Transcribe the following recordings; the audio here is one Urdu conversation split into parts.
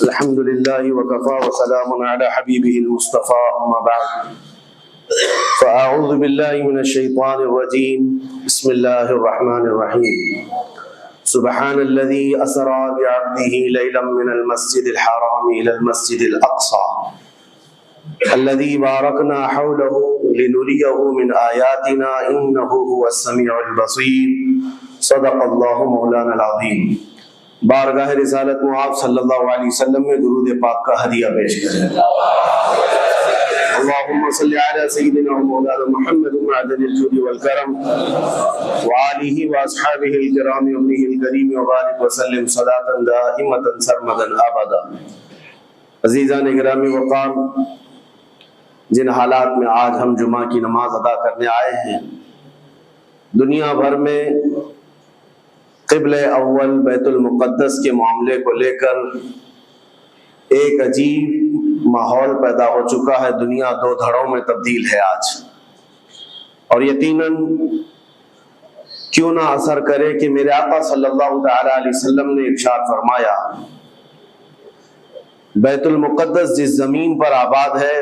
الحمد لله وكفى وسلام على حبيبه المصطفى أما بعد فأعوذ بالله من الشيطان الرجيم بسم الله الرحمن الرحيم سبحان الذي أسرى بعبده ليلا من المسجد الحرام إلى المسجد الأقصى الذي باركنا حوله لنريه من آياتنا إنه هو السميع البصير صدق الله مولانا العظيم۔ بارگاہ رسالت میں آپ صلی اللہ علیہ وسلم میں درود پاک کا ہدیہ پیش کریں۔ اللهم صل على سيدنا ومولانا محمد معدن الجود والكرم وآله وأصحابه الكرام وابنه الكريم وبارك وسلم صلاة دائمة سرمدا أبدا۔ عزیزان گرامی وقار، جن حالات میں آج ہم جمعہ کی نماز ادا کرنے آئے ہیں، دنیا بھر میں قبلہ اول بیت المقدس کے معاملے کو لے کر ایک عجیب ماحول پیدا ہو چکا ہے۔ دنیا دو دھڑوں میں تبدیل ہے آج، اور یقیناً کیوں نہ اثر کرے کہ میرے آقا صلی اللہ تعالی علیہ وسلم نے ارشاد فرمایا، بیت المقدس جس زمین پر آباد ہے،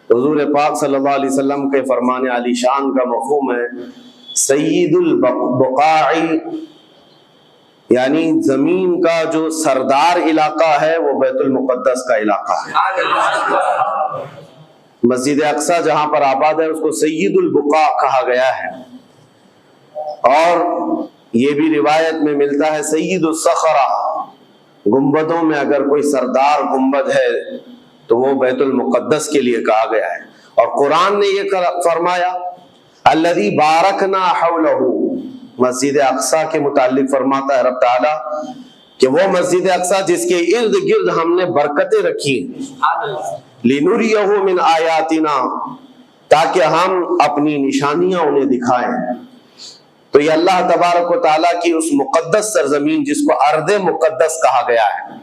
حضور پاک صلی اللہ علیہ وسلم کے فرمان علی شان کا مفہوم ہے سید البقاع، یعنی زمین کا جو سردار علاقہ ہے وہ بیت المقدس کا علاقہ ہے۔ مسجد اقصی جہاں پر آباد ہے اس کو سید البقاع کہا گیا ہے، اور یہ بھی روایت میں ملتا ہے سید الصخرہ، گنبدوں میں اگر کوئی سردار گنبد ہے تو وہ بیت المقدس کے لیے کہا گیا ہے۔ اور قرآن نے یہ فرمایا الذی بارکنا حولہ، مسجد اقصی کے متعلق فرماتا ہے رب تعالیٰ کہ وہ مسجد اقصی جس کے ارد گرد ہم نے برکتیں رکھی، لنریہ من آیاتنا، تاکہ ہم اپنی نشانیاں انہیں دکھائیں۔ تو یہ اللہ تبارک و تعالیٰ کی اس مقدس سرزمین جس کو ارض مقدس کہا گیا ہے،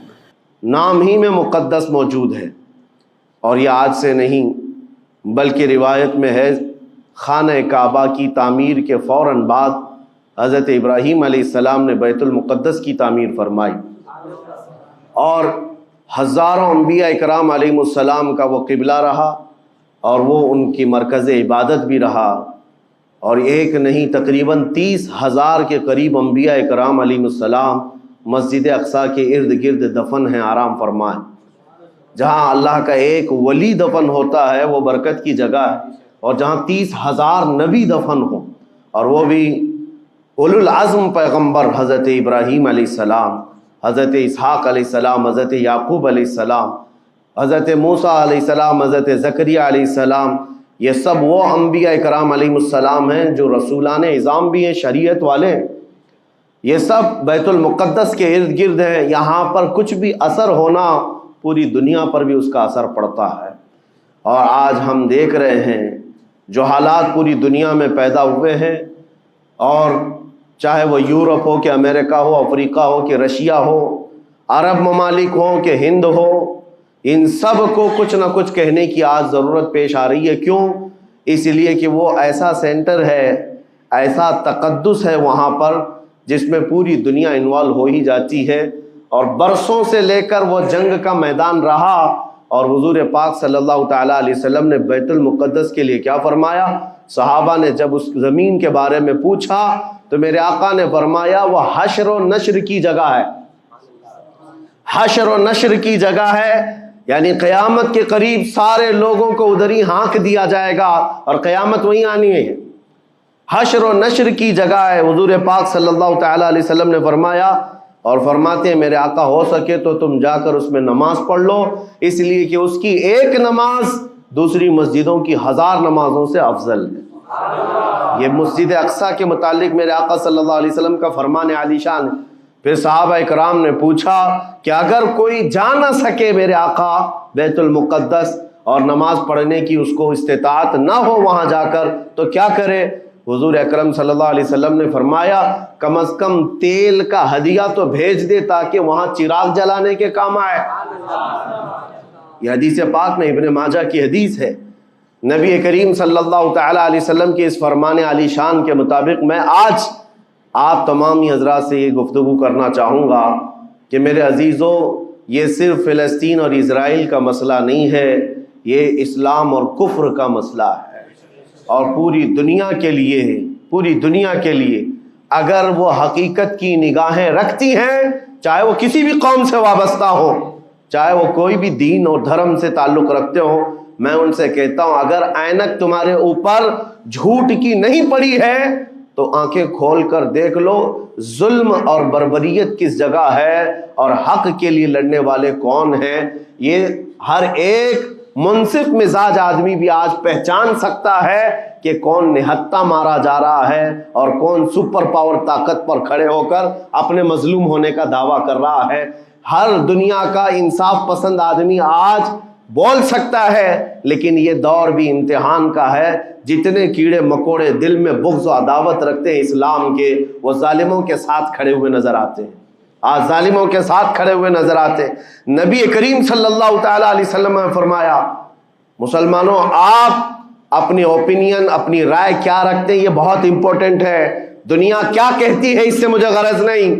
نام ہی میں مقدس موجود ہے، اور یہ آج سے نہیں بلکہ روایت میں ہے خانہ کعبہ کی تعمیر کے فوراً بعد حضرت ابراہیم علیہ السلام نے بیت المقدس کی تعمیر فرمائی، اور ہزاروں انبیاء اکرام علیہ السلام کا وہ قبلہ رہا، اور وہ ان کی مرکز عبادت بھی رہا، اور ایک نہیں تقریباً 30,000 کے قریب انبیاء اکرام علیہ السلام مسجد اقصی کے ارد گرد دفن ہیں، آرام فرمائیں۔ جہاں اللہ کا ایک ولی دفن ہوتا ہے وہ برکت کی جگہ ہے، اور جہاں 30,000 نبی دفن ہوں، اور وہ بھی اولو العزم پیغمبر حضرت ابراہیم علیہ السلام، حضرت اسحاق علیہ السلام، حضرت یعقوب علیہ السلام، حضرت موسیٰ علیہ السلام، حضرت زکریا علیہ السلام، یہ سب وہ انبیاء کرام علیہ السلام ہیں جو رسولان اعظام بھی ہیں، شریعت والے ہیں۔ یہ سب بیت المقدس کے ارد گرد ہیں۔ یہاں پر کچھ بھی اثر ہونا پوری دنیا پر بھی اس کا اثر پڑتا ہے، اور آج ہم دیکھ رہے ہیں جو حالات پوری دنیا میں پیدا ہوئے ہیں، اور چاہے وہ یورپ ہو کہ امریکہ ہو، افریقہ ہو کہ رشیا ہو، عرب ممالک ہوں کہ ہند ہو، ان سب کو کچھ نہ کچھ کہنے کی آج ضرورت پیش آ رہی ہے۔ کیوں؟ اس لیے کہ وہ ایسا سینٹر ہے، ایسا تقدس ہے وہاں پر جس میں پوری دنیا انوالو ہو ہی جاتی ہے، اور برسوں سے لے کر وہ جنگ کا میدان رہا، اور حضور پاک صلی اللہ تعالیٰ علیہ وسلم نے بیت المقدس کے لیے کیا فرمایا؟ صحابہ نے جب اس زمین کے بارے میں پوچھا تو میرے آقا نے فرمایا وہ حشر و نشر کی جگہ ہے، حشر و نشر کی جگہ ہے، یعنی قیامت کے قریب سارے لوگوں کو ادھر ہی ہانک دیا جائے گا، اور قیامت وہیں آنی ہے۔ حشر و نشر کی جگہ ہے، حضور پاک صلی اللہ تعالیٰ علیہ وسلم نے فرمایا، اور فرماتے ہیں میرے آقا ہو سکے تو تم جا کر اس میں نماز پڑھ لو، اس لیے کہ اس کی ایک نماز دوسری مسجدوں کی 1000 نمازوں سے افضل ہے۔ یہ مسجد اقصی کے متعلق میرے آقا صلی اللہ علیہ وسلم کا فرمان علی شان ہے۔ پھر صحابہ اکرام نے پوچھا کہ اگر کوئی جا نہ سکے میرے آقا بیت المقدس اور نماز پڑھنے کی اس کو استطاعت نہ ہو وہاں جا کر، تو کیا کرے؟ حضور اکرم صلی اللہ علیہ وسلم نے فرمایا کم از کم تیل کا ہدیہ تو بھیج دے تاکہ وہاں چراغ جلانے کے کام آئے۔ یہ حدیث پاک میں ابن ماجہ کی حدیث ہے۔ نبی کریم صلی اللہ تعالیٰ علیہ وسلم کے اس فرمان علی شان کے مطابق میں آج آپ تمامی حضرات سے یہ گفتگو کرنا چاہوں گا کہ میرے عزیزوں، یہ صرف فلسطین اور اسرائیل کا مسئلہ نہیں ہے، یہ اسلام اور کفر کا مسئلہ ہے، اور پوری دنیا کے لیے ہے، پوری دنیا کے لیے۔ اگر وہ حقیقت کی نگاہیں رکھتی ہیں، چاہے وہ کسی بھی قوم سے وابستہ ہو، چاہے وہ کوئی بھی دین اور دھرم سے تعلق رکھتے ہو، میں ان سے کہتا ہوں اگر اینک تمہارے اوپر جھوٹ کی نہیں پڑی ہے تو آنکھیں کھول کر دیکھ لو ظلم اور بربریت کس جگہ ہے اور حق کے لیے لڑنے والے کون ہیں۔ یہ ہر ایک منصف مزاج آدمی بھی آج پہچان سکتا ہے کہ کون نہتہ مارا جا رہا ہے اور کون سپر پاور طاقت پر کھڑے ہو کر اپنے مظلوم ہونے کا دعویٰ کر رہا ہے۔ ہر دنیا کا انصاف پسند آدمی آج بول سکتا ہے، لیکن یہ دور بھی امتحان کا ہے۔ جتنے کیڑے مکوڑے دل میں بغض و عداوت رکھتے ہیں اسلام کے، وہ ظالموں کے ساتھ کھڑے ہوئے نظر آتے ہیں، آج ظالموں کے ساتھ کھڑے ہوئے نظر آتے ہیں۔ نبی کریم صلی اللہ تعالیٰ علیہ وسلم نے فرمایا مسلمانوں آپ اپنی اوپینین، اپنی رائے کیا رکھتے ہیں یہ بہت امپورٹنٹ ہے، دنیا کیا کہتی ہے اس سے مجھے غرض نہیں،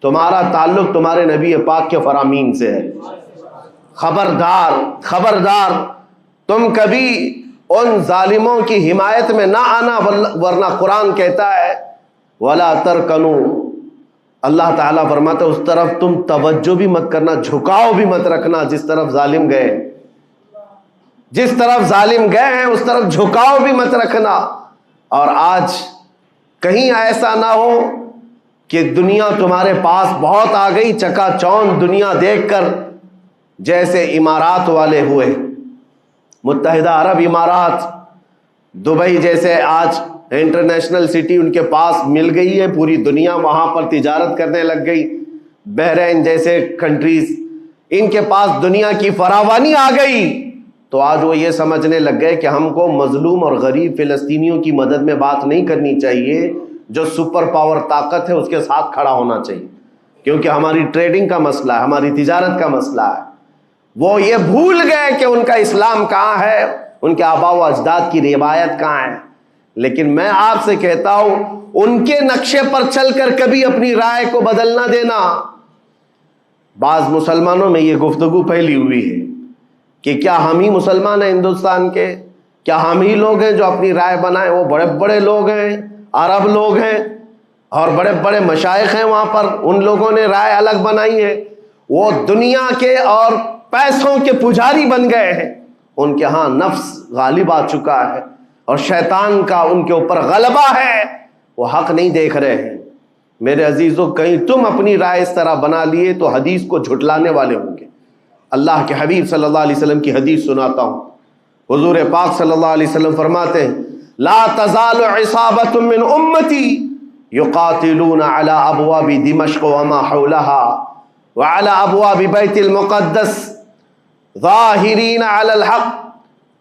تمہارا تعلق تمہارے نبی پاک کے فرامین سے ہے۔ خبردار خبردار تم کبھی ان ظالموں کی حمایت میں نہ آنا، ورنہ قرآن کہتا ہے وَلَا تَرْكَنُوا، اللہ تعالیٰ فرماتا ہے اس طرف تم توجہ بھی مت کرنا، جھکاؤ بھی مت رکھنا جس طرف ظالم گئے، جس طرف ظالم گئے ہیں اس طرف جھکاؤ بھی مت رکھنا۔ اور آج کہیں ایسا نہ ہو کہ دنیا تمہارے پاس بہت آ گئی، چکا چوند دنیا دیکھ کر، جیسے امارات والے ہوئے، متحدہ عرب امارات، دبئی جیسے آج انٹرنیشنل سٹی ان کے پاس مل گئی ہے، پوری دنیا وہاں پر تجارت کرنے لگ گئی، بحرین جیسے کنٹریز، ان کے پاس دنیا کی فراوانی آ گئی، تو آج وہ یہ سمجھنے لگ گئے کہ ہم کو مظلوم اور غریب فلسطینیوں کی مدد میں بات نہیں کرنی چاہیے، جو سپر پاور طاقت ہے اس کے ساتھ کھڑا ہونا چاہیے، کیونکہ ہماری ٹریڈنگ کا مسئلہ ہے، ہماری تجارت کا مسئلہ ہے۔ وہ یہ بھول گئے کہ ان کا اسلام کہاں ہے، ان کے آباء و اجداد کی روایت کہاں ہے۔ لیکن میں آپ سے کہتا ہوں ان کے نقشے پر چل کر کبھی اپنی رائے کو بدل نہ دینا۔ بعض مسلمانوں میں یہ گفتگو پھیلی ہوئی ہے کہ کیا ہم ہی مسلمان ہیں ہندوستان کے، کیا ہم ہی لوگ ہیں جو اپنی رائے بنائیں، وہ بڑے بڑے لوگ ہیں، عرب لوگ ہیں اور بڑے بڑے مشائخ ہیں وہاں پر، ان لوگوں نے رائے الگ بنائی ہے، وہ دنیا کے اور پیسوں کے پجاری بن گئے ہیں، ان کے ہاں نفس غالب آ چکا ہے اور شیطان کا ان کے اوپر غلبہ ہے، وہ حق نہیں دیکھ رہے ہیں۔ میرے عزیزوں کہیں تم اپنی رائے اس طرح بنا لیے تو حدیث کو جھٹلانے والے ہوں گے۔ اللہ کے حبیب صلی اللہ علیہ وسلم کی حدیث سناتا ہوں، حضور پاک صلی اللہ علیہ وسلم فرماتے ہیں لا تزال عصابۃ من امتی یقاتلون علی ابواب دمشق وما حولها وعلى ابواب بیت المقدس ظاہرین علی الحق۔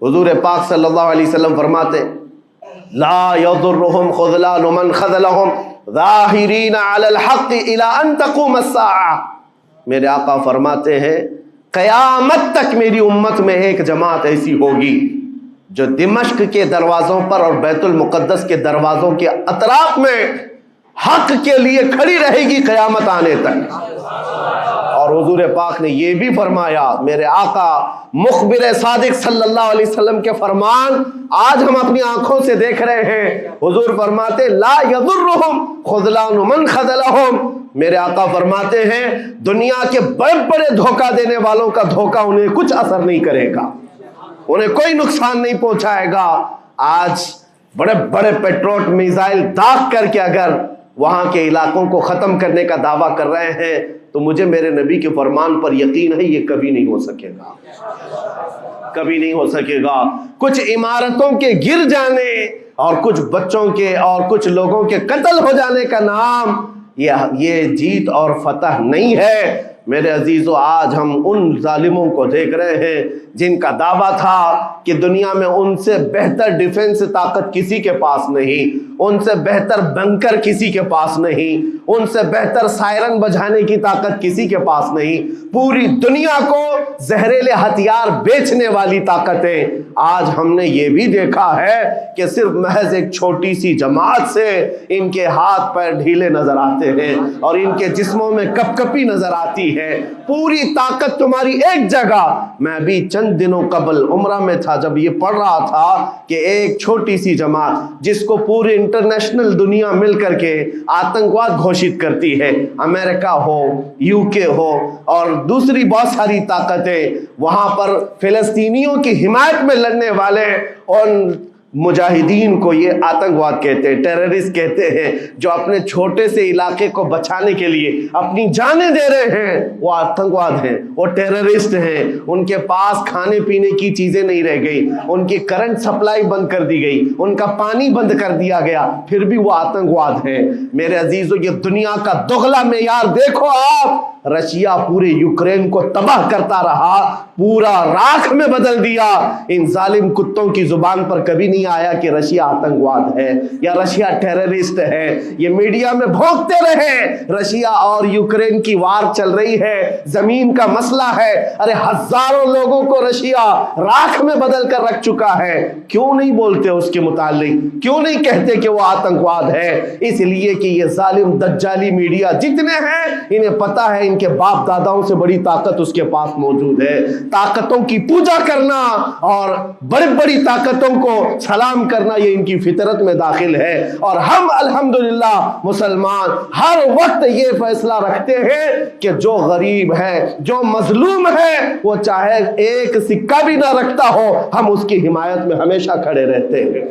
حضور پاک صلی اللہ علیہ وسلم فرماتے لا یضرهم خذلان من خذلهم ظاہرین علی الحق الی ان تقوم الساعہ۔ میرے آقا فرماتے ہیں قیامت تک میری امت میں ایک جماعت ایسی ہوگی جو دمشق کے دروازوں پر اور بیت المقدس کے دروازوں کے اطراف میں حق کے لیے کھڑی رہے گی قیامت آنے تک۔ اور حضور پاک نے یہ بھی فرمایا، میرے آقا مخبر صادق صلی اللہ علیہ وسلم کے فرمان آج ہم اپنی آنکھوں سے دیکھ رہے ہیں۔ حضور فرماتے لا یضرهم خذلان من خذلهم۔ میرے آقا فرماتے ہیں دنیا کے بڑے بڑے دھوکہ دینے والوں کا دھوکہ انہیں کچھ اثر نہیں کرے گا، انہیں کوئی نقصان نہیں پہنچائے گا۔ آج بڑے بڑے پیٹروٹ میزائل داغ کر کے اگر وہاں کے علاقوں کو ختم کرنے کا دعویٰ کر رہے ہیں تو مجھے میرے نبی کے فرمان پر یقین ہے یہ کبھی نہیں ہو سکے گا، کبھی نہیں ہو سکے گا۔ کچھ عمارتوں کے گر جانے اور کچھ بچوں کے اور کچھ لوگوں کے قتل ہو جانے کا نام یہ جیت اور فتح نہیں ہے۔ میرے عزیزو آج ہم ان ظالموں کو دیکھ رہے ہیں جن کا دعویٰ تھا کہ دنیا میں ان سے بہتر ڈیفنس طاقت کسی کے پاس نہیں، ان سے بہتر بنکر کسی کے پاس نہیں، ان سے بہتر سائرن بجانے کی طاقت کسی کے پاس نہیں، پوری دنیا کو زہریلے ہتھیار بیچنے والی طاقتیں۔ آج ہم نے یہ بھی دیکھا ہے کہ صرف محض ایک چھوٹی سی جماعت سے ان کے ہاتھ پیر ڈھیلے نظر آتے ہیں اور ان کے جسموں میں کپ کپی نظر آتی رہی ہے، پوری طاقت تمہاری ایک جگہ۔ میں بھی چند دنوں قبل عمرہ میں تھا جب یہ پڑھ رہا تھا کہ ایک چھوٹی سی جماعت جس کو پوری انٹرنیشنل دنیا مل کر کے آتنکواد گھوشت کرتی ہے، امریکہ ہو، UK ہو اور دوسری بہت ساری طاقتیں، وہاں پر فلسطینیوں کی حمایت میں لڑنے والے ان مجاہدین کو یہ آتنکواد کہتے ہیں، ٹیررسٹ کہتے ہیں، جو اپنے چھوٹے سے علاقے کو بچانے کے لیے اپنی جانیں دے رہے ہیں، وہ آتنکواد ہیں، وہ ٹیررسٹ ہیں۔ ان کے پاس کھانے پینے کی چیزیں نہیں رہ گئی، ان کی کرنٹ سپلائی بند کر دی گئی، ان کا پانی بند کر دیا گیا، پھر بھی وہ آتنکواد ہیں۔ میرے عزیزو، یہ دنیا کا دگلا معیار دیکھو آپ۔ رشیا پورے یوکرین کو تباہ کرتا رہا، پورا راکھ میں بدل دیا۔ ان ظالم کتوں کی زبان پر کبھی نہیں آیا کہ رشیا آتنکواد ہے یا رشیا ٹیررسٹ ہے۔ یہ میڈیا میں بھونکتے رہے، رشیا اور یوکرین کی وار چل رہی ہے، زمین کا مسئلہ ہے۔ ارے ہزاروں لوگوں کو رشیا راکھ میں بدل کر رکھ چکا ہے، کیوں نہیں بولتے اس کے متعلق؟ کیوں نہیں کہتے کہ وہ آتنکواد ہے؟ اس لیے کہ یہ ظالم دجالی میڈیا جتنے ہیں، انہیں پتا ہے ان کے باپ داداؤں سے بڑی طاقت اس کے پاس موجود ہے۔ طاقتوں کی پوجا کرنا اور بڑی بڑی طاقتوں کو سلام کرنا یہ ان کی فطرت میں داخل ہے، اور ہم الحمدللہ مسلمان ہر وقت یہ فیصلہ رکھتے ہیں کہ جو غریب ہے، جو مظلوم ہے، وہ چاہے ایک سکہ بھی نہ رکھتا ہو، ہم اس کی حمایت میں ہمیشہ کھڑے رہتے ہیں۔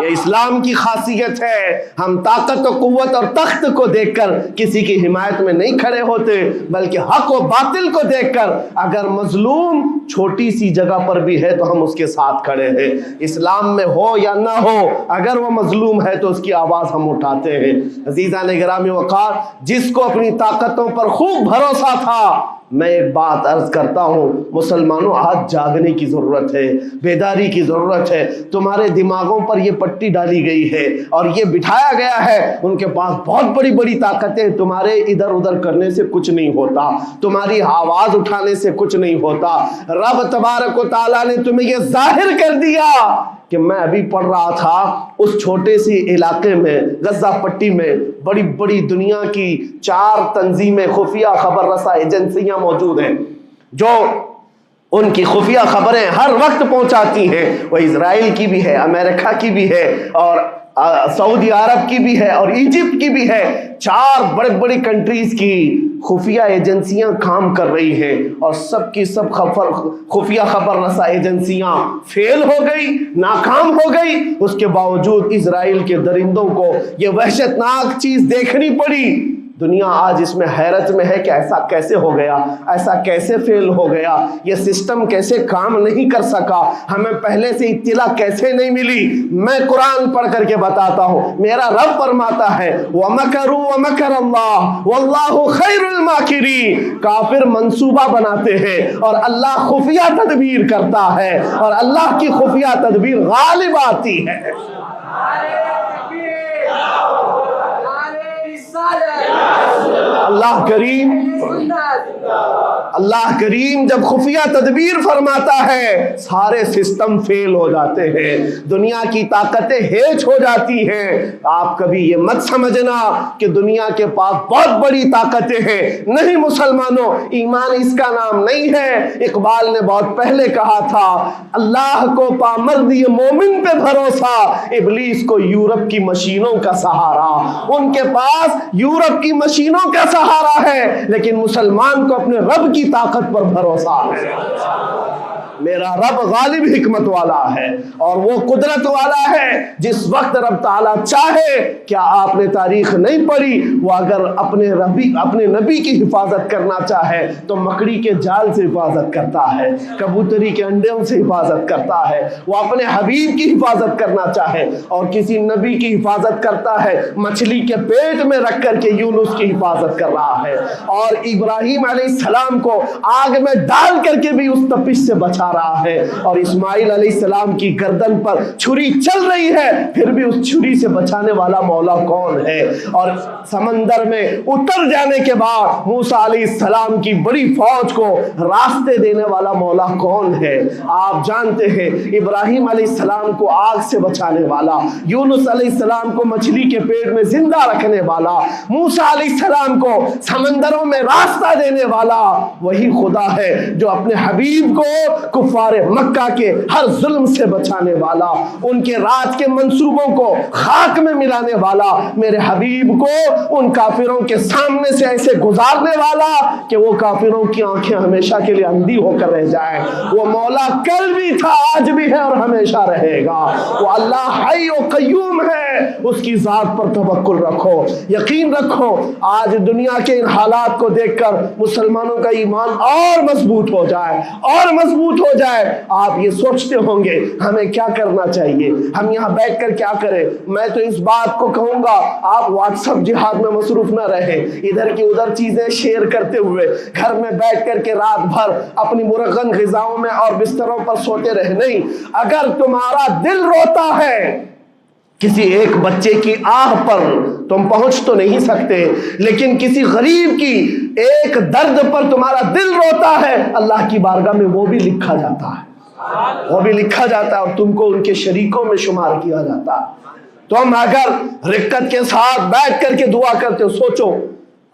یہ اسلام کی خاصیت ہے۔ ہم طاقت و قوت اور تخت کو دیکھ کر کسی کی حمایت میں نہیں کھڑے ہوتے، بلکہ حق و باطل کو دیکھ کر اگر مظلوم چھوٹی سی جگہ پر بھی ہے تو ہم اس کے ساتھ کھڑے ہیں۔ اسلام میں ہو یا نہ ہو، اگر وہ مظلوم ہے تو اس کی آواز ہم اٹھاتے ہیں۔ عزیزان گرامی وقار، جس کو اپنی طاقتوں پر خوب بھروسہ تھا، میں ایک بات عرض کرتا ہوں، مسلمانوں آج جاگنے کی ضرورت ہے، بیداری کی ضرورت ہے۔ تمہارے دماغوں پر یہ پٹی ڈالی گئی ہے اور یہ بٹھایا گیا ہے، ان کے پاس بہت بڑی بڑی طاقتیں، تمہارے ادھر ادھر کرنے سے کچھ نہیں ہوتا، تمہاری آواز اٹھانے سے کچھ نہیں ہوتا۔ رب تبارک و تعالیٰ نے تمہیں یہ ظاہر کر دیا کہ میں ابھی پڑھ رہا تھا، اس چھوٹے سی علاقے میں غزہ پٹی میں بڑی بڑی دنیا کی 4 تنظیمیں، خفیہ خبر رساں ایجنسیاں موجود ہیں جو ان کی خفیہ خبریں ہر وقت پہنچاتی ہیں۔ وہ اسرائیل کی بھی ہے، امریکہ کی بھی ہے، اور سعودی عرب کی بھی ہے، اور ایجپٹ کی بھی ہے۔ 4 بڑے بڑی کنٹریز کی خفیہ ایجنسیاں کام کر رہی ہیں، اور سب کی سب خفیہ خبر رساں ایجنسیاں فیل ہو گئی، ناکام ہو گئی۔ اس کے باوجود اسرائیل کے درندوں کو یہ وحشتناک چیز دیکھنی پڑی۔ دنیا آج اس میں حیرت میں ہے کہ ایسا کیسے ہو گیا، ایسا کیسے فیل ہو گیا، یہ سسٹم کیسے کام نہیں کر سکا، ہمیں پہلے سے اطلاع کیسے نہیں ملی۔ میں قرآن پڑھ کر کے بتاتا ہوں، میرا رب فرماتا ہے وَمَكَرُوا وَمَكَرَ اللَّهُ وَاللَّهُ خَيْرُ الْمَاكِرِينَ۔ کافر منصوبہ بناتے ہیں اور اللہ خفیہ تدبیر کرتا ہے، اور اللہ کی خفیہ تدبیر غالب آتی ہے۔ اللہ کریم جب خفیہ تدبیر فرماتا ہے، سارے سسٹم فیل ہو جاتے ہیں، دنیا کی طاقتیں ہیچ ہو جاتی ہیں۔ آپ کبھی یہ مت سمجھنا کہ دنیا کے پاس بہت بڑی طاقتیں ہیں، نہیں مسلمانوں، ایمان اس کا نام نہیں ہے۔ اقبال نے بہت پہلے کہا تھا، اللہ کو پامرد یہ مومن پہ بھروسہ، ابلیس کو یورپ کی مشینوں کا سہارا۔ ان کے پاس یورپ کی مشینوں کا سہارا ہے، لیکن مسلمان کو اپنے رب کی طاقت پر بھروسہ ہے۔ میرا رب غالب حکمت والا ہے اور وہ قدرت والا ہے۔ جس وقت رب تعالیٰ چاہے، کیا آپ نے تاریخ نہیں پڑھی، وہ اگر اپنے نبی کی حفاظت کرنا چاہے تو مکڑی کے جال سے حفاظت کرتا ہے، کبوتری کے انڈوں سے حفاظت کرتا ہے۔ وہ اپنے حبیب کی حفاظت کرنا چاہے اور کسی نبی کی حفاظت کرتا ہے، مچھلی کے پیٹ میں رکھ کر کے یونس کی حفاظت کر رہا ہے۔ اور ابراہیم علیہ علیہ السلام کو آگ میں ڈال کر کے بھی اس تپش سے بچا رہا ہے، اور اسماعیل علیہ السلام کی گردن پر چھری چل رہی ہے، پھر بھی اس چھری سے بچانے والا مولا کون ہے؟ اور سمندر میں اتر جانے کے بعد موسیٰ علیہ السلام کی بڑی فوج کو راستے دینے والا مولا کون ہے؟ آپ جانتے ہیں ابراہیم علیہ السلام کو آگ سے بچانے والا، یونس علیہ السلام کو مچھلی کے پیٹ میں زندہ رکھنے والا، موسیٰ علیہ السلام کو سمندروں میں راستہ دینے والا وہی خدا ہے جو اپنے حبیب کو کفار مکہ کے ہر ظلم سے بچانے والا، ان کے رات کے منصوبوں کو خاک میں ملانے والا، میرے حبیب کو ان کافروں کے سامنے سے ایسے گزارنے والا کہ وہ کافروں کی آنکھیں ہمیشہ کے لیے اندھی ہو کر رہ جائیں۔ وہ مولا کل بھی تھا، آج بھی ہے اور ہمیشہ رہے گا۔ وہ اللہ حی و قیوم ہے، اس کی ذات پر توکل رکھو، یقین رکھو۔ آج دنیا کے ان حالات کو دیکھ کر مسلمانوں کا ایمان اور مضبوط ہو جائے، اور مضبوط ہو جائے۔ آپ یہ سوچتے ہوں گے ہمیں کیا کرنا چاہیے، ہم یہاں بیٹھ کر کیا کریں؟ میں تو اس بات کو کہوں گا آپ واٹس ایپ جہاد میں مصروف نہ رہیں، ادھر کی ادھر چیزیں شیئر کرتے ہوئے گھر میں بیٹھ کر کے رات بھر اپنی مرغن غذاؤں میں اور بستروں پر سوتے رہے نہیں۔ اگر تمہارا دل روتا ہے کسی ایک بچے کی آہ پر، تم پہنچ تو نہیں سکتے، لیکن کسی غریب کی ایک درد پر تمہارا دل روتا ہے، اللہ کی بارگاہ میں وہ بھی لکھا جاتا ہے، وہ بھی لکھا جاتا ہے اور تم کو ان کے شریکوں میں شمار کیا جاتا ہے۔ تم اگر رقت کے ساتھ بیٹھ کر کے دعا کرتے ہو، سوچو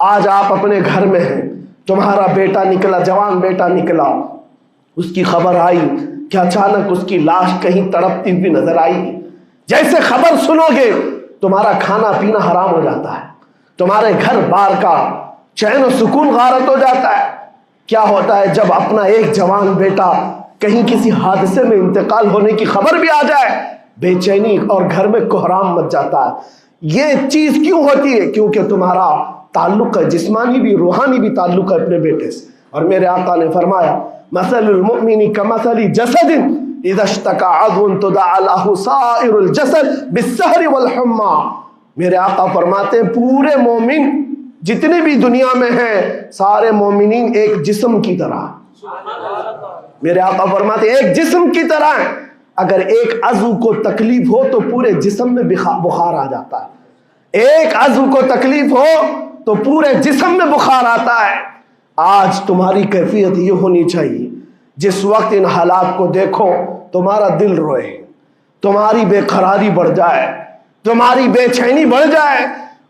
آج آپ اپنے گھر میں ہیں، تمہارا بیٹا نکلا، جوان بیٹا نکلا، اس کی خبر آئی کہ اچانک اس کی لاش کہیں تڑپتی ہوئی نظر آئی، جیسے خبر سنو گے تمہارا کھانا پینا حرام ہو جاتا ہے، تمہارے گھر بار کا چین و سکون غارت ہو جاتا ہے۔ کیا ہوتا ہے جب اپنا ایک جوان بیٹا کہیں کسی حادثے میں انتقال ہونے کی خبر بھی آ جائے، بے چینی اور گھر میں کوہرام مچ جاتا ہے۔ یہ چیز کیوں ہوتی ہے؟ کیونکہ تمہارا تعلق ہے، جسمانی بھی روحانی بھی تعلق ہے اپنے بیٹے سے۔ اور میرے آقا نے فرمایا مثل المؤمن کمثل جسد اذا اشتكى عضو تداعى له سائر الجسد بالسهر والحمى۔ میرے آقا فرماتے ہیں پورے مومن جتنے بھی دنیا میں ہیں، سارے مومنین ایک جسم کی طرح، میرے آقا فرماتے ہیں ایک جسم کی طرح ہیں، اگر ایک عضو کو تکلیف ہو تو پورے جسم میں بخار آ جاتا ہے، ایک عضو کو تکلیف ہو تو پورے جسم میں بخار آتا ہے۔ آج تمہاری کیفیت یہ ہونی چاہیے، جس وقت ان حالات کو دیکھو تمہارا دل روئے، تمہاری بے قراری بڑھ جائے، تمہاری بے چینی بڑھ جائے،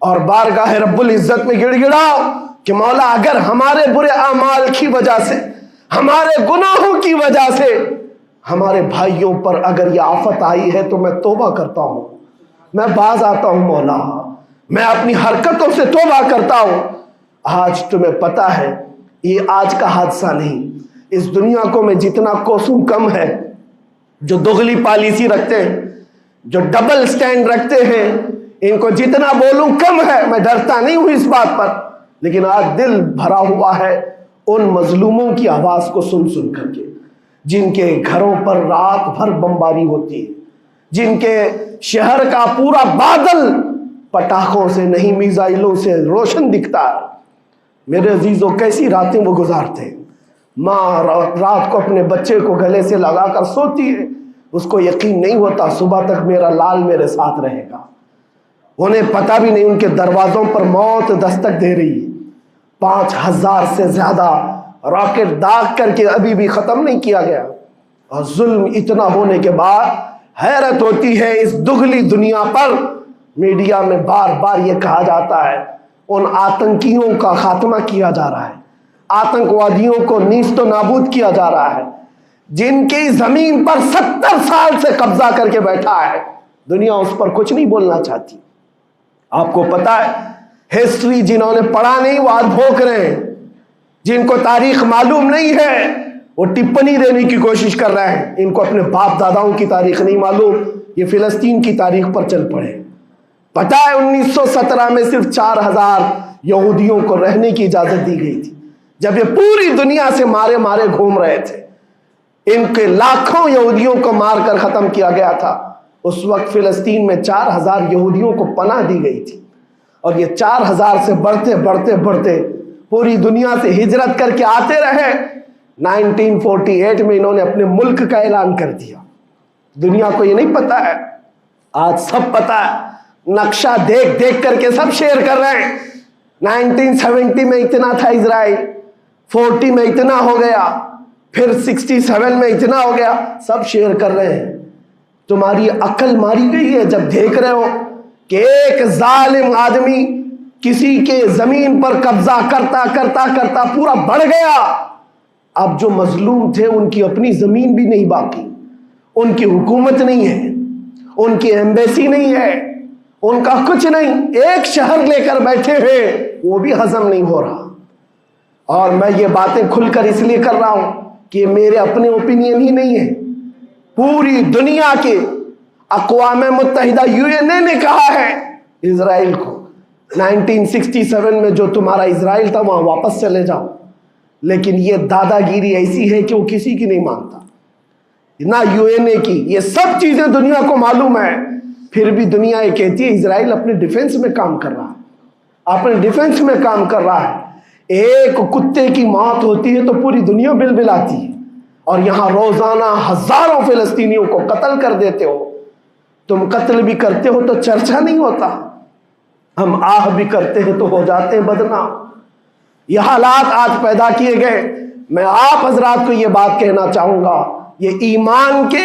اور بارگاہ رب العزت میں گڑ گڑاؤ کہ مولا اگر ہمارے برے اعمال کی وجہ سے، ہمارے گناہوں کی وجہ سے ہمارے بھائیوں پر اگر یہ آفت آئی ہے تو میں توبہ کرتا ہوں، میں باز آتا ہوں مولا، میں اپنی حرکتوں سے توبہ کرتا ہوں۔ آج تمہیں پتا ہے یہ آج کا حادثہ نہیں، اس دنیا کو میں جتنا کوسوں کم ہے، جو دغلی پالیسی رکھتے ہیں، جو ڈبل سٹینڈ رکھتے ہیں، ان کو جتنا بولوں کم ہے، میں ڈرتا نہیں ہوں اس بات پر، لیکن آج دل بھرا ہوا ہے ان مظلوموں کی آواز کو سن سن کر کے، جن کے گھروں پر رات بھر بمباری ہوتی ہے، جن کے شہر کا پورا بادل پٹاخوں سے نہیں میزائلوں سے روشن دکھتا ہے۔ میرے عزیزوں کیسی راتیں وہ گزارتے ہیں، ماں رات کو اپنے بچے کو گلے سے لگا کر سوتی ہے، اس کو یقین نہیں ہوتا صبح تک میرا لال میرے ساتھ رہے گا، انہیں پتہ بھی نہیں ان کے دروازوں پر موت دستک دے رہی ہے۔ 5000 سے زیادہ راکٹ داغ کر کے ابھی بھی ختم نہیں کیا گیا، اور ظلم اتنا ہونے کے بعد حیرت ہوتی ہے اس دگلی دنیا پر میڈیا میں بار بار یہ کہا جاتا ہے ان آتنکیوں کا خاتمہ کیا جا رہا ہے، آتنکوادیوں کو نیست و نابود کیا جا رہا ہے، جن کی زمین پر 70 سال سے قبضہ کر کے بیٹھا ہے، دنیا اس پر کچھ نہیں بولنا چاہتی۔ آپ کو پتا ہے ہسٹری جنہوں نے پڑھا نہیں وہ آج بھوک رہے ہیں، جن کو تاریخ معلوم نہیں ہے وہ ٹپنی دینے کی کوشش کر رہے ہیں، ان کو اپنے باپ داداؤں کی تاریخ نہیں معلوم، یہ فلسطین کی تاریخ پر چل پڑے۔ پتہ ہے 1917 میں صرف 4000 یہودیوں کو رہنے کی اجازت دی گئی تھی، جب یہ پوری دنیا سے مارے مارے گھوم رہے تھے، ان کے لاکھوں یہودیوں کو مار کر ختم کیا گیا تھا۔ اس وقت فلسطین میں 4000 یہودیوں کو پناہ دی گئی تھی، اور یہ 4000 سے بڑھتے بڑھتے بڑھتے پوری دنیا سے ہجرت کر کے آتے رہے. 1948 میں انہوں نے اپنے ملک کا اعلان کر دیا. دنیا کو یہ نہیں پتا ہے، آج سب پتا ہے. نقشہ دیکھ دیکھ کر کے سب شیئر کر رہے ہیں. 1970 میں اتنا تھا اسرائیل، 40 میں اتنا ہو گیا، پھر 67 میں اتنا ہو گیا. سب شیئر کر رہے ہیں. تمہاری عقل ماری گئی ہے جب دیکھ رہے ہو کہ ایک ظالم آدمی کسی کے زمین پر قبضہ کرتا کرتا کرتا پورا بڑھ گیا. اب جو مظلوم تھے ان کی اپنی زمین بھی نہیں باقی، ان کی حکومت نہیں ہے، ان کی ایمبیسی نہیں ہے، ان کا کچھ نہیں. ایک شہر لے کر بیٹھے ہیں، وہ بھی ہضم نہیں ہو رہا. اور میں یہ باتیں کھل کر اس لیے کر رہا ہوں کہ یہ میرے اپنے اوپینین ہی نہیں ہے. پوری دنیا کے اقوام متحدہ UN نے کہا ہے اسرائیل کو 1967 میں جو تمہارا اسرائیل تھا وہاں واپس چلے جاؤ. لیکن یہ دادا گیری ایسی ہے کہ وہ کسی کی نہیں مانتا، نہ UN کی. یہ سب چیزیں دنیا کو معلوم ہے، پھر بھی دنیا یہ کہتی ہے اسرائیل اپنے ڈیفنس میں کام کر رہا ہے، اپنے ڈیفنس میں کام کر رہا ہے. ایک کتے کی موت ہوتی ہے تو پوری دنیا بلبلاتی ہے، اور یہاں روزانہ ہزاروں فلسطینیوں کو قتل کر دیتے ہو. تم قتل بھی کرتے ہو تو چرچا نہیں ہوتا، ہم آہ بھی کرتے ہیں تو ہو جاتے ہیں بدنام. یہ حالات آج پیدا کیے گئے. میں آپ حضرات کو یہ بات کہنا چاہوں گا، یہ ایمان کے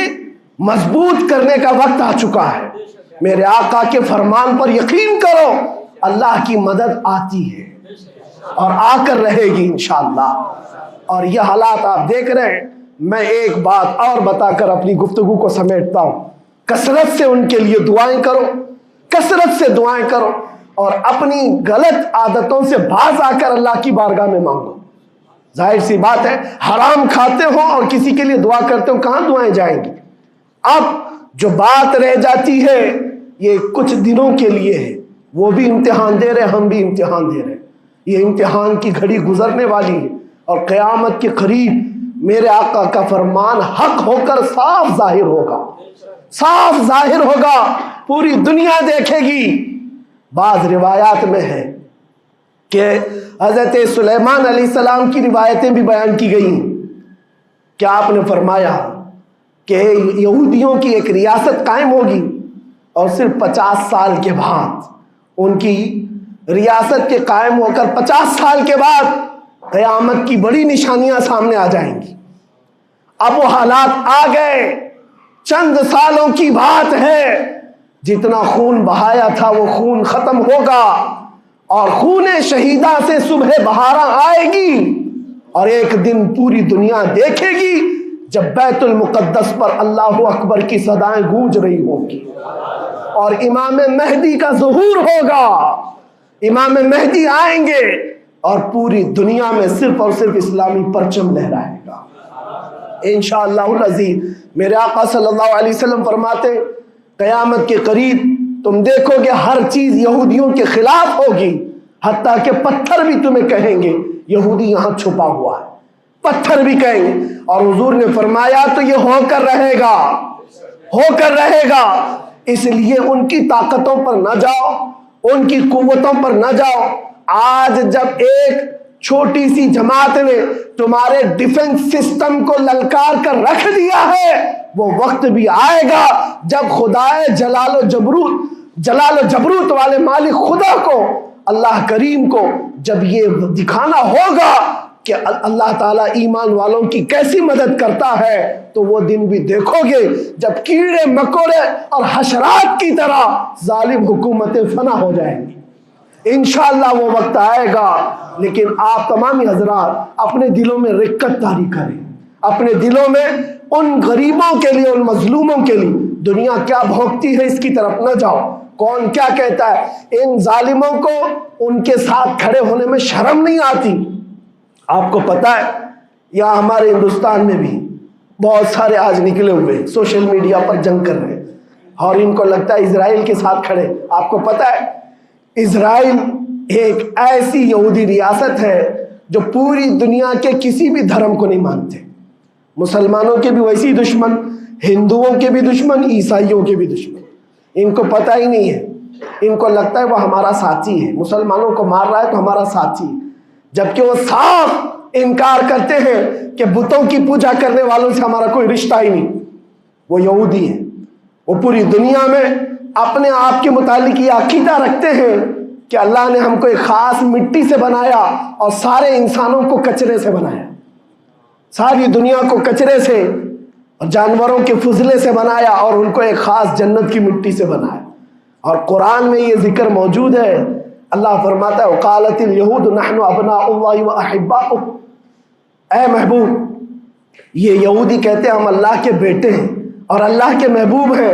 مضبوط کرنے کا وقت آ چکا ہے. میرے آقا کے فرمان پر یقین کرو، اللہ کی مدد آتی ہے اور آ کر رہے گی انشاءاللہ. اور یہ حالات آپ دیکھ رہے ہیں. میں ایک بات اور بتا کر اپنی گفتگو کو سمیٹتا ہوں. کثرت سے ان کے لیے دعائیں کرو، کثرت سے دعائیں کرو، اور اپنی غلط عادتوں سے باز آ کر اللہ کی بارگاہ میں مانگو. ظاہر سی بات ہے، حرام کھاتے ہو اور کسی کے لیے دعا کرتے ہو، کہاں دعائیں جائیں گی؟ اب جو بات رہ جاتی ہے یہ کچھ دنوں کے لیے ہے. وہ بھی امتحان دے رہے، ہم بھی امتحان دے رہے. یہ امتحان کی گھڑی گزرنے والی ہے، اور قیامت کے قریب میرے آقا کا فرمان حق ہو کر صاف ظاہر ہوگا، صاف ظاہر ہوگا، پوری دنیا دیکھے گی. بعض روایات میں ہے کہ حضرت سلیمان علیہ السلام کی روایتیں بھی بیان کی گئی کہ آپ نے فرمایا کہ یہودیوں کی ایک ریاست قائم ہوگی، اور صرف 50 سال کے بعد ان کی ریاست کے قائم ہو کر 50 سال کے بعد قیامت کی بڑی نشانیاں سامنے آ جائیں گی. اب وہ حالات آ گئے، چند سالوں کی بات ہے. جتنا خون بہایا تھا وہ خون ختم ہوگا، اور خون شہیدہ سے صبح بہارا آئے گی. اور ایک دن پوری دنیا دیکھے گی جب بیت المقدس پر اللہ اکبر کی صدائیں گونج رہی ہوں گی، اور امام مہدی کا ظہور ہوگا. امام مہدی آئیں گے اور پوری دنیا میں صرف اور صرف اسلامی پرچم لہرائے گا انشاءاللہ العزیز. میرے آقا صلی اللہ علیہ وسلم فرماتے قیامت کے قریب تم دیکھو گے ہر چیز یہودیوں کے خلاف ہوگی، حتیٰ کہ پتھر بھی تمہیں کہیں گے یہودی یہاں چھپا ہوا ہے، پتھر بھی کہیں گے. اور حضور نے فرمایا تو یہ ہو کر رہے گا، ہو کر رہے گا. اس لیے ان کی طاقتوں پر نہ جاؤ، ان کی قوتوں پر نہ جاؤ. آج جب ایک چھوٹی سی جماعت نے تمہارے ڈیفنس سسٹم کو للکار کر رکھ دیا ہے، وہ وقت بھی آئے گا جب خدائے جلال و جبروت والے مالک خدا کو، اللہ کریم کو جب یہ دکھانا ہوگا کہ اللہ تعالیٰ ایمان والوں کی کیسی مدد کرتا ہے، تو وہ دن بھی دیکھو گے جب کیڑے مکوڑے اور حشرات کی طرح ظالم حکومتیں فنا ہو جائیں گی. انشاءاللہ وہ وقت آئے گا. لیکن آپ تمامی حضرات اپنے دلوں میں رقت طاری کریں، اپنے دلوں میں ان غریبوں کے لیے، ان مظلوموں کے لیے دنیا کیا بھوگتی ہے اس کی طرف نہ جاؤ. کون کیا کہتا ہے، ان ظالموں کو ان کے ساتھ کھڑے ہونے میں شرم نہیں آتی. آپ کو پتا ہے یہاں ہمارے ہندوستان میں بھی بہت سارے آج نکلے ہوئے سوشل میڈیا پر جنگ کر رہے ہیں، اور ان کو لگتا ہے اسرائیل کے ساتھ کھڑے. آپ کو پتا ہے اسرائیل ایک ایسی یہودی ریاست ہے جو پوری دنیا کے کسی بھی دھرم کو نہیں مانتے. مسلمانوں کے بھی ویسی دشمن، ہندوؤں کے بھی دشمن، عیسائیوں کے بھی دشمن. ان کو پتہ ہی نہیں ہے، ان کو لگتا ہے وہ ہمارا ساتھی ہے، مسلمانوں کو مار رہا ہے تو ہمارا ساتھی. جبکہ وہ صاف انکار کرتے ہیں کہ بتوں کی پوجا کرنے والوں سے ہمارا کوئی رشتہ ہی نہیں. وہ یہودی ہیں، وہ پوری دنیا میں اپنے آپ کے متعلق یہ عقیدہ رکھتے ہیں کہ اللہ نے ہم کو ایک خاص مٹی سے بنایا اور سارے انسانوں کو کچرے سے بنایا، ساری دنیا کو کچرے سے اور جانوروں کے فضلے سے بنایا اور ان کو ایک خاص جنت کی مٹی سے بنایا. اور قرآن میں یہ ذکر موجود ہے. اللہ فرماتا ہے وقالت اليہود نحن ابناء اللہ واحباؤہ، اے محبوب یہ یہودی کہتے ہیں ہم اللہ کے بیٹے ہیں اور اللہ کے محبوب ہیں.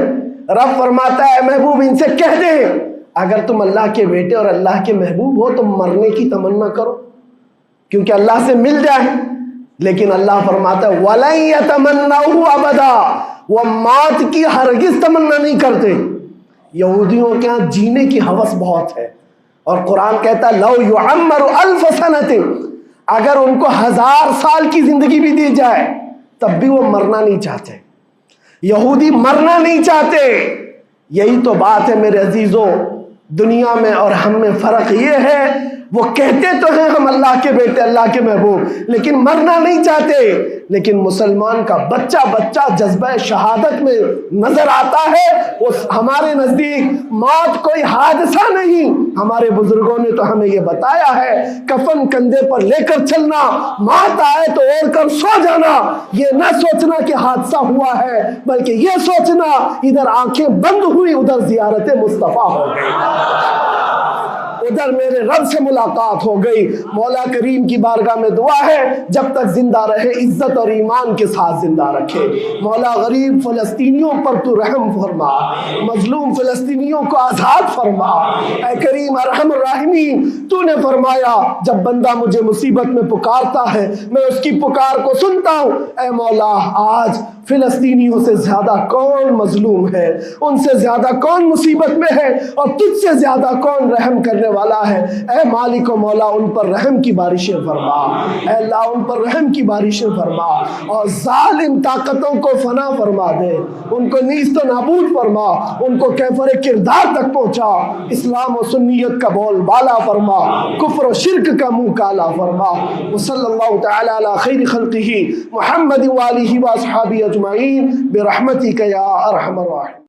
رب فرماتا ہے محبوب ان سے کہہ دیں اگر تم اللہ کے بیٹے اور اللہ کے محبوب ہو تو مرنے کی تمنا کرو کیونکہ اللہ سے مل جائے. لیکن اللہ فرماتا ہے وَلَن يَتَمَنَّوْهُ أَبَدًا، وہ موت کی ہرگز تمنا نہیں کرتے. یہودیوں کے ہاں جینے کی ہوس بہت ہے اور قرآن کہتا ہے لَوْ يُعَمَّرُ أَلْفَ سَنَةٍ، اگر ان کو 1000 سال کی زندگی بھی دی جائے تب بھی وہ مرنا نہیں چاہتے. یہودی مرنا نہیں چاہتے. یہی تو بات ہے میرے عزیزوں، دنیا میں اور ہم میں فرق یہ ہے وہ کہتے تو ہیں ہم اللہ کے بیٹے اللہ کے محبوب لیکن مرنا نہیں چاہتے. لیکن مسلمان کا بچہ جذبہ شہادت میں نظر آتا ہے. وہ ہمارے نزدیک موت کوئی حادثہ نہیں. ہمارے بزرگوں نے تو ہمیں یہ بتایا ہے کفن کندھے پر لے کر چلنا، موت آئے تو اوڑھ کر سو جانا. یہ نہ سوچنا کہ حادثہ ہوا ہے بلکہ یہ سوچنا ادھر آنکھیں بند ہوئی ادھر زیارت مصطفیٰ ہو گئی، ادھر میرے رب سے ملاقات ہو گئی. مولا کریم کی بارگاہ میں دعا ہے جب تک زندہ رہے عزت اور ایمان کے ساتھ زندہ رکھے. مولا غریب فلسطینیوں پر تو رحم فرما، مظلوم فلسطینیوں کو آزاد فرما. اے کریم ارحم الراحمین، تو نے فرمایا جب بندہ مجھے مصیبت میں پکارتا ہے میں اس کی پکار کو سنتا ہوں. اے مولا آج فلسطینیوں سے زیادہ کون مظلوم ہے، ان سے زیادہ کون مصیبت میں ہے اور تجھ سے زیادہ کون رحم کرنے والا ہے. اے مالک و مولا ان پر رحم کی بارشیں فرما. اے اللہ ان پر رحم کی بارشیں فرما اور ظالم طاقتوں کو فنا فرما دے، ان کو نیست و نابود فرما، ان کو کیفر کردار تک پہنچا. اسلام و سنیت کا بول بالا فرما، کفر و شرک کا منہ کالا فرما. وصلی اللہ تعالی علی خیر خلقہ محمد وآلہ واصحابہ اجمعین برحمتک یا ارحم الراحمین.